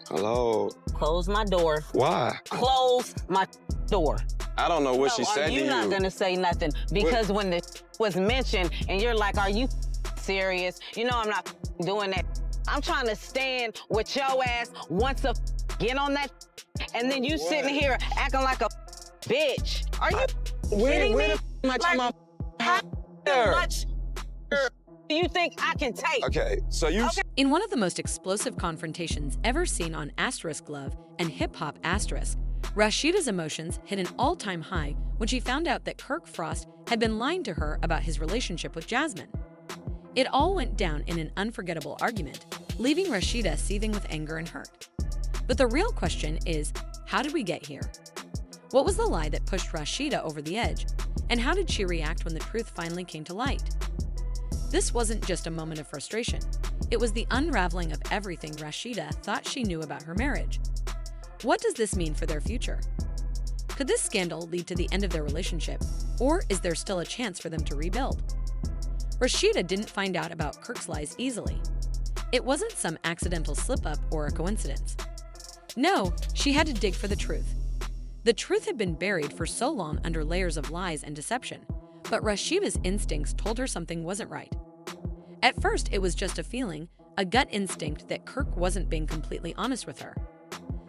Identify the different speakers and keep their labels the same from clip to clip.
Speaker 1: Hello?
Speaker 2: Close my door.
Speaker 1: Why?
Speaker 2: Close my door.
Speaker 1: I don't know what she said to you.
Speaker 2: You're not gonna say nothing because when the was mentioned and you're like, are you serious? You know I'm not doing that. I'm trying to stand with your ass once a get on that and then you sitting here acting like a bitch. Are you kidding me? How much do you think I can take?
Speaker 1: Okay, so you...
Speaker 2: Okay.
Speaker 3: In one of the most explosive confrontations ever seen on Asterisk Love and Hip Hop Asterisk, Rasheeda's emotions hit an all-time high when she found out that Kirk Frost had been lying to her about his relationship with Jasmine. It all went down in an unforgettable argument, leaving Rasheeda seething with anger and hurt. But the real question is, how did we get here? What was the lie that pushed Rasheeda over the edge, and how did she react when the truth finally came to light? This wasn't just a moment of frustration. It was the unraveling of everything Rasheeda thought she knew about her marriage. What does this mean for their future? Could this scandal lead to the end of their relationship, or is there still a chance for them to rebuild? Rasheeda didn't find out about Kirk's lies easily. It wasn't some accidental slip-up or a coincidence. No, she had to dig for the truth. The truth had been buried for so long under layers of lies and deception, but Rasheeda's instincts told her something wasn't right. At first, it was just a feeling, a gut instinct that Kirk wasn't being completely honest with her.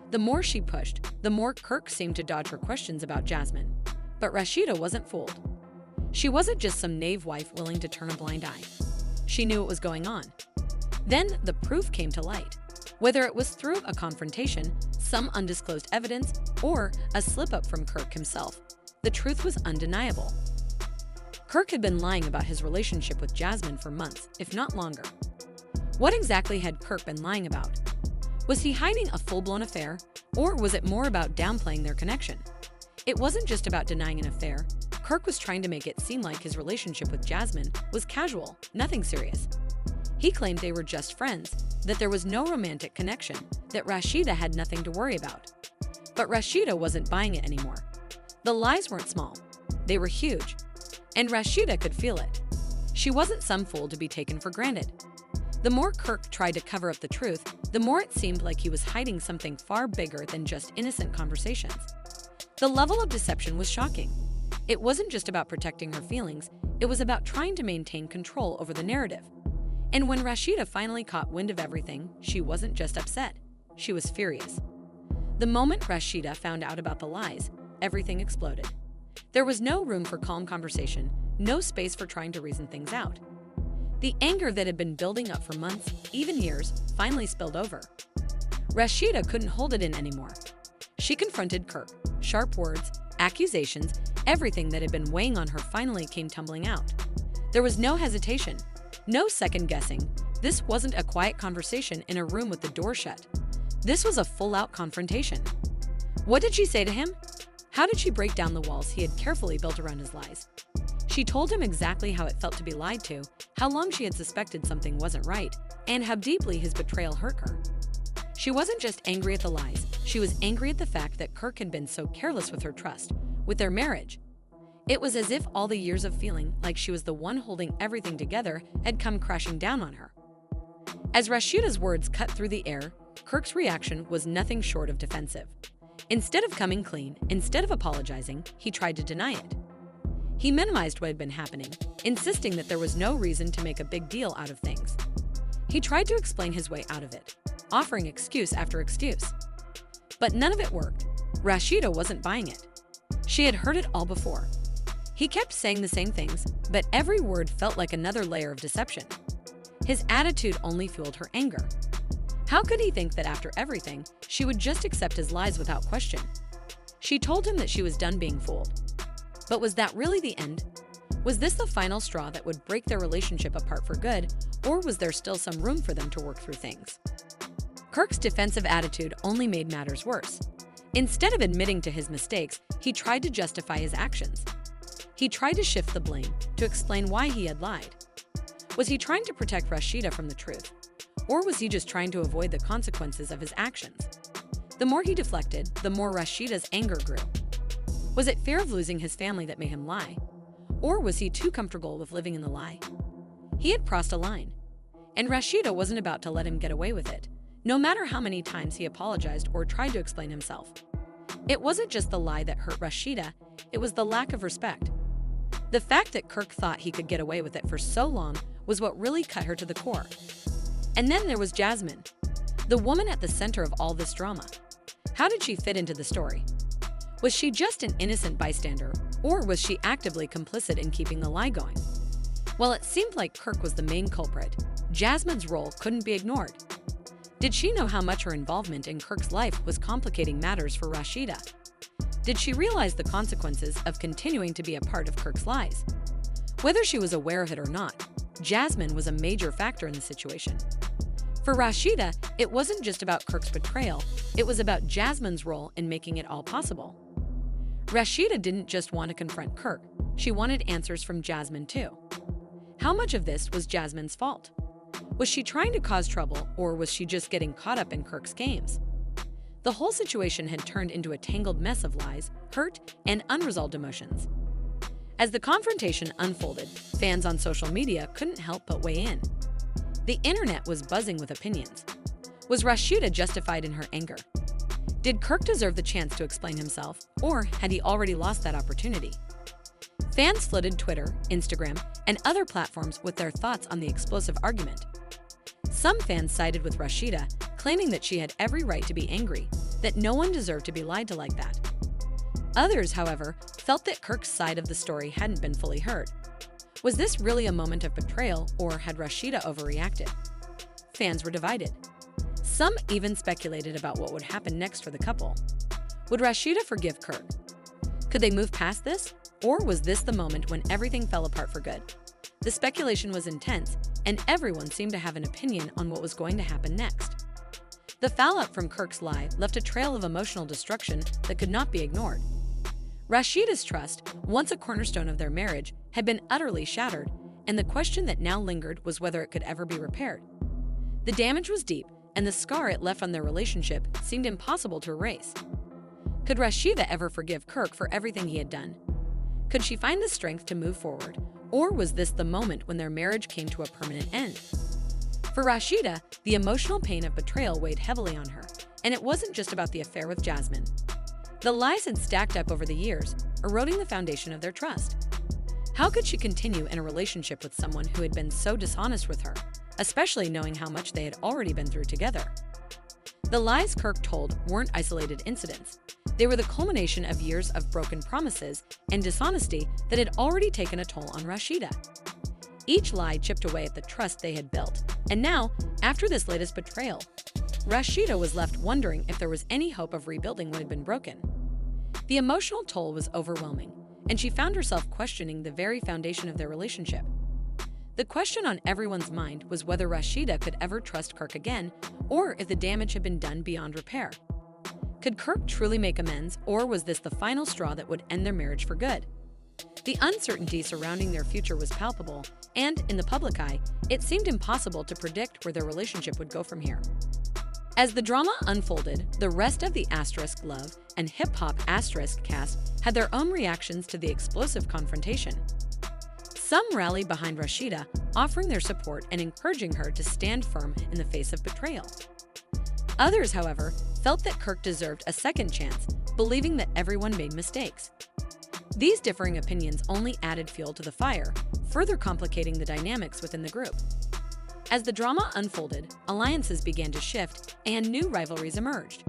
Speaker 3: The more she pushed, the more Kirk seemed to dodge her questions about Jasmine. But Rasheeda wasn't fooled. She wasn't just some naive wife willing to turn a blind eye. She knew what was going on. Then the proof came to light. Whether it was through a confrontation, some undisclosed evidence, or a slip-up from Kirk himself, the truth was undeniable. Kirk had been lying about his relationship with Jasmine for months, if not longer. What exactly had Kirk been lying about? Was he hiding a full-blown affair, or was it more about downplaying their connection? It wasn't just about denying an affair. Kirk was trying to make it seem like his relationship with Jasmine was casual, nothing serious. He claimed they were just friends, that there was no romantic connection, that Rasheeda had nothing to worry about. But Rasheeda wasn't buying it anymore. The lies weren't small. They were huge. And Rasheeda could feel it. She wasn't some fool to be taken for granted. The more Kirk tried to cover up the truth, the more it seemed like he was hiding something far bigger than just innocent conversations. The level of deception was shocking. It wasn't just about protecting her feelings, it was about trying to maintain control over the narrative. And when Rasheeda finally caught wind of everything, she wasn't just upset, she was furious. The moment Rasheeda found out about the lies, everything exploded. There was no room for calm conversation, no space for trying to reason things out. The anger that had been building up for months, even years, finally spilled over. Rasheeda couldn't hold it in anymore. She confronted Kirk. Sharp words, accusations, everything that had been weighing on her finally came tumbling out. There was no hesitation, no second guessing. This wasn't a quiet conversation in a room with the door shut. This was a full-out confrontation. What did she say to him? How did she break down the walls he had carefully built around his lies? She told him exactly how it felt to be lied to, how long she had suspected something wasn't right, and how deeply his betrayal hurt her. She wasn't just angry at the lies, she was angry at the fact that Kirk had been so careless with her trust, with their marriage. It was as if all the years of feeling like she was the one holding everything together had come crashing down on her. As Rasheeda's words cut through the air, Kirk's reaction was nothing short of defensive. Instead of coming clean, instead of apologizing, he tried to deny it. He minimized what had been happening, insisting that there was no reason to make a big deal out of things. He tried to explain his way out of it, offering excuse after excuse. But none of it worked. Rasheeda wasn't buying it. She had heard it all before. He kept saying the same things, but every word felt like another layer of deception. His attitude only fueled her anger. How could he think that after everything, she would just accept his lies without question? She told him that she was done being fooled. But was that really the end? Was this the final straw that would break their relationship apart for good, or was there still some room for them to work through things? Kirk's defensive attitude only made matters worse. Instead of admitting to his mistakes, he tried to justify his actions. He tried to shift the blame, to explain why he had lied. Was he trying to protect Rasheeda from the truth? Or was he just trying to avoid the consequences of his actions? The more he deflected, the more Rasheeda's anger grew. Was it fear of losing his family that made him lie? Or was he too comfortable with living in the lie? He had crossed a line, and Rasheeda wasn't about to let him get away with it. no matter how many times he apologized or tried to explain himself. It wasn't just the lie that hurt Rasheeda, it was the lack of respect. The fact that Kirk thought he could get away with it for so long was what really cut her to the core. And then there was Jasmine, the woman at the center of all this drama. How did she fit into the story? Was she just an innocent bystander, or was she actively complicit in keeping the lie going? While it seemed like Kirk was the main culprit, Jasmine's role couldn't be ignored. Did she know how much her involvement in Kirk's life was complicating matters for Rasheeda? Did she realize the consequences of continuing to be a part of Kirk's lies? Whether she was aware of it or not, Jasmine was a major factor in the situation. For Rasheeda, it wasn't just about Kirk's betrayal, it was about Jasmine's role in making it all possible. Rasheeda didn't just want to confront Kirk, she wanted answers from Jasmine too. How much of this was Jasmine's fault? Was she trying to cause trouble, or was she just getting caught up in Kirk's games? The whole situation had turned into a tangled mess of lies, hurt, and unresolved emotions. As the confrontation unfolded, fans on social media couldn't help but weigh in. The internet was buzzing with opinions. Was Rasheeda justified in her anger? Did Kirk deserve the chance to explain himself, or had he already lost that opportunity? Fans flooded Twitter, Instagram, and other platforms with their thoughts on the explosive argument. Some fans sided with Rasheeda, claiming that she had every right to be angry, that no one deserved to be lied to like that. Others, however, felt that Kirk's side of the story hadn't been fully heard. Was this really a moment of betrayal, or had Rasheeda overreacted? Fans were divided. Some even speculated about what would happen next for the couple. Would Rasheeda forgive Kirk? Could they move past this? Or was this the moment when everything fell apart for good? The speculation was intense, and everyone seemed to have an opinion on what was going to happen next. The fallout from Kirk's lie left a trail of emotional destruction that could not be ignored. Rasheeda's trust, once a cornerstone of their marriage, had been utterly shattered, and the question that now lingered was whether it could ever be repaired. The damage was deep, and the scar it left on their relationship seemed impossible to erase. Could Rasheeda ever forgive Kirk for everything he had done? Could she find the strength to move forward, or was this the moment when their marriage came to a permanent end? For Rasheeda, the emotional pain of betrayal weighed heavily on her, and it wasn't just about the affair with Jasmine. The lies had stacked up over the years, eroding the foundation of their trust. How could she continue in a relationship with someone who had been so dishonest with her, especially knowing how much they had already been through together? The lies Kirk told weren't isolated incidents. They were the culmination of years of broken promises and dishonesty that had already taken a toll on Rasheeda. Each lie chipped away at the trust they had built, and now, after this latest betrayal, Rasheeda was left wondering if there was any hope of rebuilding what had been broken. The emotional toll was overwhelming, and she found herself questioning the very foundation of their relationship. The question on everyone's mind was whether Rasheeda could ever trust Kirk again, or if the damage had been done beyond repair. Could Kirk truly make amends, or was this the final straw that would end their marriage for good? The uncertainty surrounding their future was palpable, and in the public eye, it seemed impossible to predict where their relationship would go from here. As the drama unfolded, the rest of the Asterisk Love and Hip Hop Asterisk cast had their own reactions to the explosive confrontation. Some rallied behind Rasheeda, offering their support and encouraging her to stand firm in the face of betrayal. Others, however, felt that Kirk deserved a second chance, believing that everyone made mistakes. These differing opinions only added fuel to the fire, further complicating the dynamics within the group. As the drama unfolded, alliances began to shift and new rivalries emerged.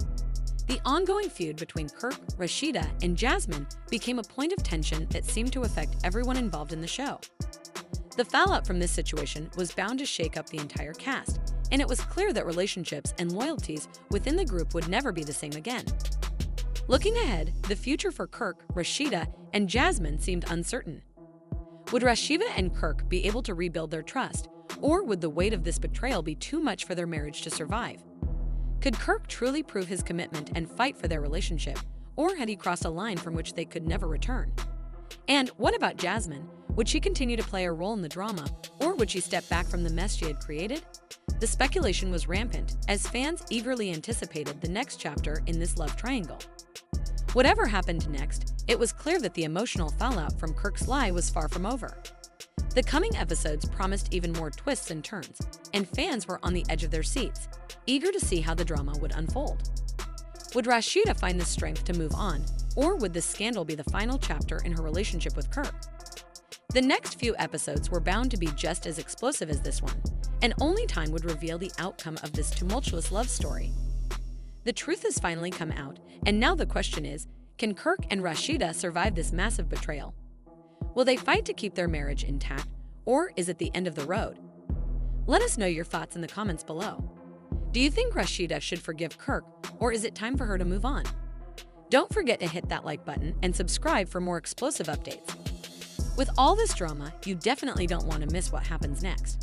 Speaker 3: The ongoing feud between Kirk, Rasheeda, and Jasmine became a point of tension that seemed to affect everyone involved in the show. The fallout from this situation was bound to shake up the entire cast, and it was clear that relationships and loyalties within the group would never be the same again. Looking ahead, the future for Kirk, Rasheeda, and Jasmine seemed uncertain. Would Rasheeda and Kirk be able to rebuild their trust, or would the weight of this betrayal be too much for their marriage to survive? Could Kirk truly prove his commitment and fight for their relationship, or had he crossed a line from which they could never return? And what about Jasmine? Would she continue to play a role in the drama, or would she step back from the mess she had created? The speculation was rampant, as fans eagerly anticipated the next chapter in this love triangle. Whatever happened next, it was clear that the emotional fallout from Kirk's lie was far from over. The coming episodes promised even more twists and turns, and fans were on the edge of their seats, eager to see how the drama would unfold. Would Rasheeda find the strength to move on, or would this scandal be the final chapter in her relationship with Kirk? The next few episodes were bound to be just as explosive as this one, and only time would reveal the outcome of this tumultuous love story. The truth has finally come out, and now the question is, can Kirk and Rasheeda survive this massive betrayal? Will they fight to keep their marriage intact, or is it the end of the road? Let us know your thoughts in the comments below. Do you think Rasheeda should forgive Kirk, or is it time for her to move on? Don't forget to hit that like button and subscribe for more explosive updates. With all this drama, you definitely don't want to miss what happens next.